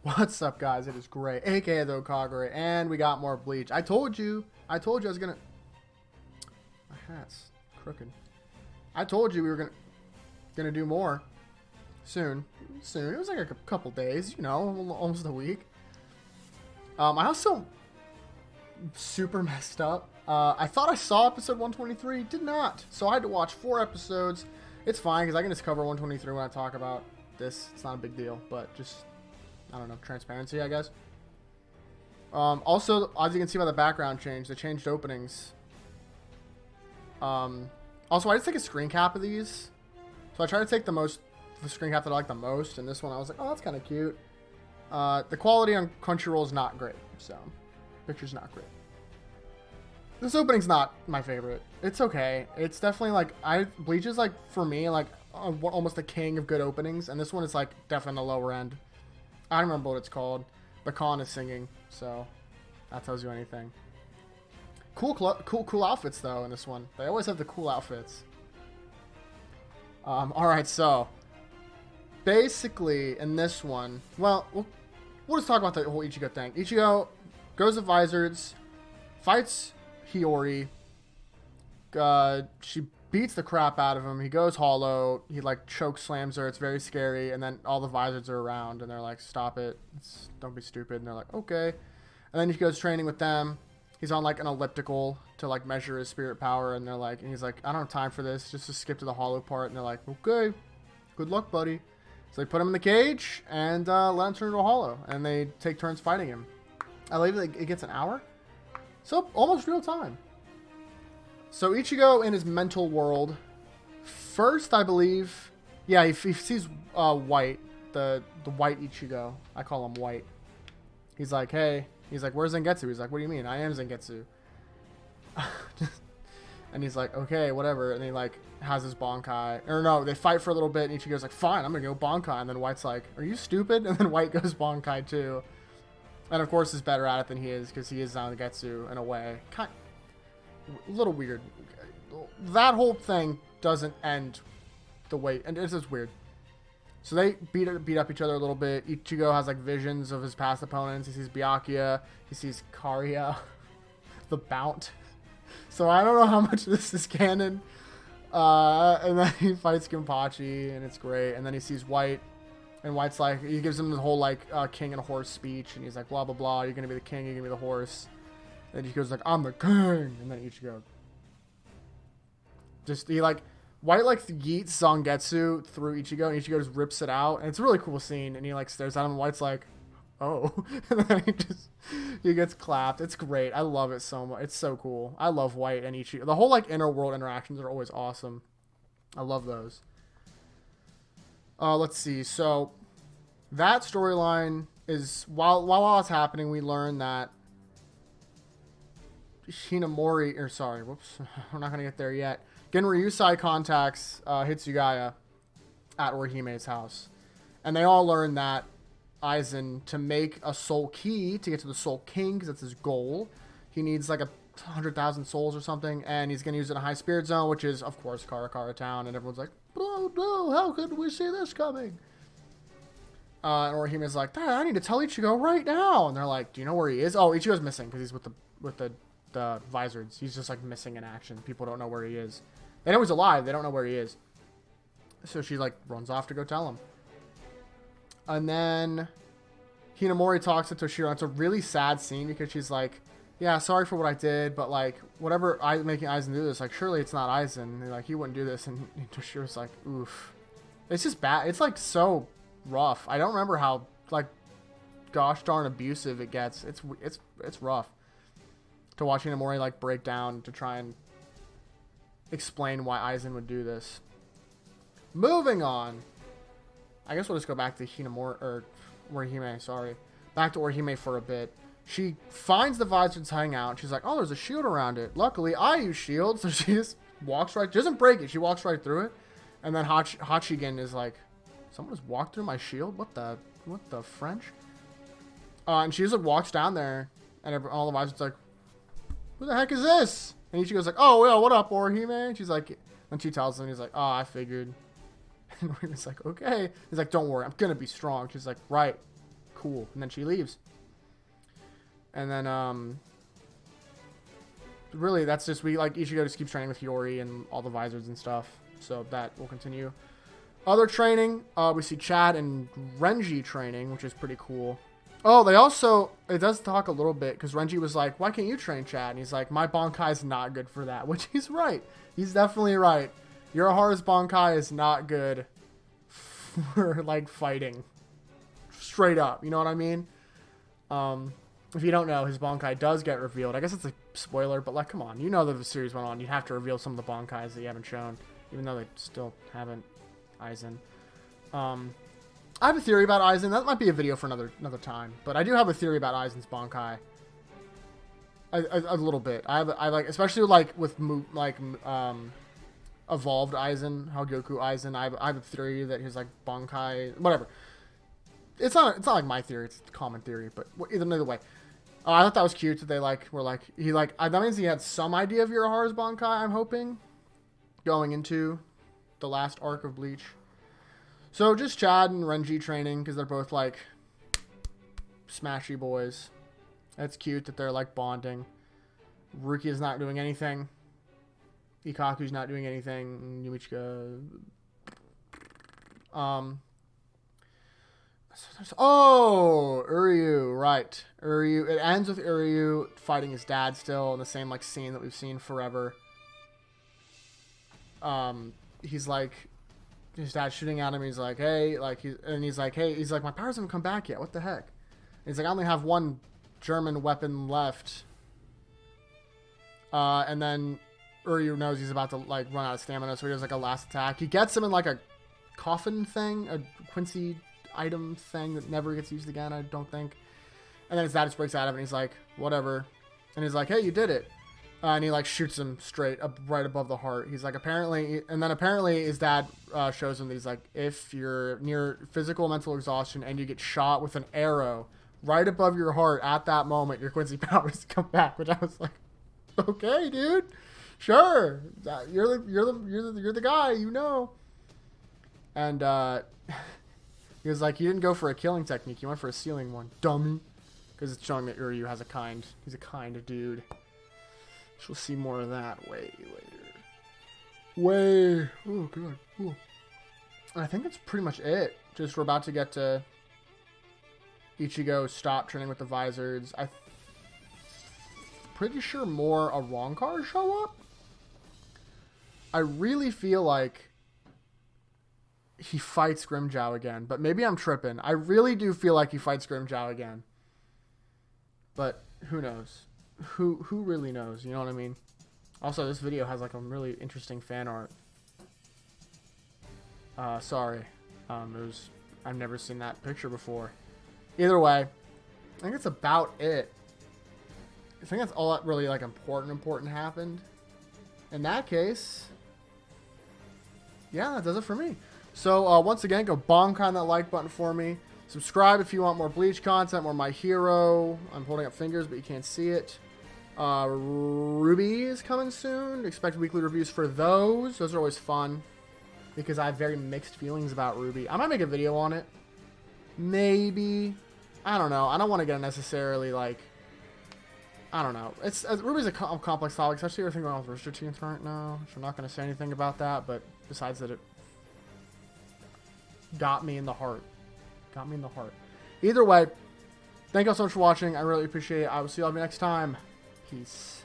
What's up, guys? It is Gray, aka the Okagure, and we got more Bleach. I told you I was gonna. My hat's crooked. I told you we were gonna do more soon. Soon. It was like a couple days, almost a week. I also super messed up. I thought I saw episode 123, did not. So I had to watch 4 episodes. It's fine because I can just cover 123 when I talk about this. It's not a big deal, but just. I don't know, transparency, I guess. Also, as you can see by the background change, they changed openings. Also, I just take a screen cap of these. So I try to take the screen cap that I like the most. And this one, I was like, oh, that's kind of cute. The quality on Crunchyroll is not great. So, picture's not great. This opening's not my favorite. It's okay. It's definitely like, Bleach is like, for me, like, almost the king of good openings. And this one is like, definitely on the lower end. I don't remember what it's called. But Khan is singing, so that tells you anything. Cool outfits though in this one. They always have the cool outfits. All right, so basically in this one, well, we'll just talk about the whole Ichigo thing. Ichigo goes to Vizards, fights Hiyori. She beats the crap out of him. He goes hollow. He like choke slams her. It's very scary. And then all the Vizards are around and they're like, stop it. Don't be stupid. And they're like, okay. And then he goes training with them. He's on like an elliptical to like measure his spirit power. And he's like, I don't have time for this. Just to skip to the hollow part. And they're like, okay, good luck, buddy. So they put him in the cage and let him turn into a hollow. And they take turns fighting him. I believe it gets an hour. So almost real time. So Ichigo in his mental world, first I believe, yeah, he sees White, the white Ichigo. I call him White. He's like, hey, he's like, where's Zangetsu? He's like, what do you mean? I am Zangetsu. And he's like, okay, whatever. And he like has his Bankai. Or no, they fight for a little bit and Ichigo's like, fine, I'm gonna go Bankai. And then White's like, are you stupid? And then White goes Bankai too. And of course is better at it than he is because he is Zangetsu in a way. A little weird. That whole thing doesn't end the way, and it's just weird. So they beat up each other a little bit. Ichigo has like visions of his past opponents. He sees Byakuya. He sees Karia, the Bount. So I don't know how much of this is canon. And then he fights Ginpachi, and it's great. And then he sees White, and White's like, he gives him the whole like king and horse speech, and he's like, blah blah blah. You're gonna be the king. You're gonna be the horse. And he goes like, I'm the king. And then Ichigo. White like yeets Zangetsu through Ichigo. And Ichigo just rips it out. And it's a really cool scene. And he like stares at him. And White's like, oh. And then he gets clapped. It's great. I love it so much. It's so cool. I love White and Ichigo. The whole like inner world interactions are always awesome. I love those. Let's see. So that storyline is, while it's happening, we learn that Hinamori, or sorry, whoops, we're not gonna get there yet. Genryusai contacts Hitsugaya at Orihime's house, and they all learn that Aizen, to make a soul key to get to the Soul King, because that's his goal, he needs like 100,000 souls or something, and he's gonna use it in a high spirit zone, which is of course Karakara Town, and everyone's like, oh no, how could we see this coming? And Orihime's like, Dad, I need to tell Ichigo right now, and they're like, do you know where he is? Oh, Ichigo's missing because he's with the Vizards. He's just like missing in action. People don't know where he is. They know he's alive. They don't know where he is. So she like runs off to go tell him. And then Hinamori talks to Toshiro. It's a really sad scene because she's like, yeah, sorry for what I did, but like whatever making Aizen do this, like surely it's not Aizen. And like he wouldn't do this. And Toshiro's like, oof. It's just bad. It's like so rough. I don't remember how like gosh darn abusive it gets. It's rough. To watch Hinamori like break down to try and explain why Aizen would do this. Moving on. I guess we'll just go back to Hinamori, or Orihime, sorry. Back to Orihime for a bit. She finds the Vizards hang out. She's like, oh, there's a shield around it. Luckily, I use shields. So she just walks right, doesn't break it. She walks right through it. And then Hachigen is like, someone just walked through my shield? What the French? And she just like walks down there. And all the Vizards like, who the heck is this? And Ichigo's like, oh, yeah, what up, Orihime? And she's like, and she tells him, he's like, oh, I figured. And Orihime's like, okay. He's like, don't worry, I'm going to be strong. She's like, right. cool. And then she leaves. And then, really, that's just, Ichigo just keeps training with Hiyori and all the visors and stuff. So that will continue. Other training, we see Chad and Renji training, which is pretty cool. Oh, they also, it does talk a little bit, because Renji was like, why can't you train Chad? And he's like, my Bankai is not good for that, which he's right. He's definitely right. Uraharu's Bankai is not good for, like, fighting. Straight up, you know what I mean? If you don't know, his Bankai does get revealed. I guess it's a spoiler, but, like, come on. You know that the series went on. You have to reveal some of the Bankais that you haven't shown, even though they still haven't. Aizen. I have a theory about Aizen. That might be a video for another time. But I do have a theory about Aizen's Bankai. A little bit. I like, especially like with evolved Aizen, how Goku Aizen. I have a theory that his like Bankai, whatever. It's not like my theory. It's a common theory. But either way, I thought that was cute that they that means he had some idea of Uraharu's Bankai. I'm hoping going into the last arc of Bleach. So just Chad and Renji training because they're both like smashy boys. It's cute that they're like bonding. Ruki is not doing anything. Ikaku's not doing anything. Yuichika. Uryu, right. Uryu. It ends with Uryu fighting his dad still in the same like scene that we've seen forever. He's like, his dad's shooting at him. He's like, hey, he's like, my powers haven't come back yet. What the heck? And he's like, I only have one German weapon left. And then Uryu knows he's about to like run out of stamina, so he does like a last attack. He gets him in like a coffin thing, a Quincy item thing that never gets used again, I don't think. And then his dad just breaks out of it, and he's like, whatever. And he's like, hey, you did it. And he like shoots him straight up right above the heart. He's like, apparently his dad shows him that he's like, if you're near physical and mental exhaustion and you get shot with an arrow right above your heart at that moment, your Quincy powers come back. Which I was like, okay, dude, sure, you're the guy, you know. And he was like, you didn't go for a killing technique, you went for a sealing one, dummy. Because it's showing that Uryu has he's a kind dude. We'll see more of that way later. Oh, God. Ooh. I think that's pretty much it. Just we're about to get to Ichigo stop training with the Visors. I'm pretty sure more Arrancar show up. I really feel like he fights Grimmjow again. But maybe I'm tripping. I really do feel like he fights Grimmjow again. But who knows? Who really knows? You know what I mean? Also, this video has like a really interesting fan art. Sorry. I've never seen that picture before. Either way, I think that's about it. I think that's all that really like important happened. In that case, yeah, that does it for me. So once again, go bonk on that like button for me. Subscribe if you want more Bleach content, more My Hero. I'm holding up fingers, but you can't see it. Ruby is coming soon. Expect weekly reviews for those. Those are always fun because I have very mixed feelings about Ruby. I might make a video on it. Maybe. I don't know. I don't want to get necessarily like... I don't know. Ruby's a complex topic, especially everything going on with Rooster Teeth right now. So I'm not going to say anything about that, but besides that, it got me in the heart. Got me in the heart. Either way, thank you all so much for watching. I really appreciate it. I will see you all next time. Peace.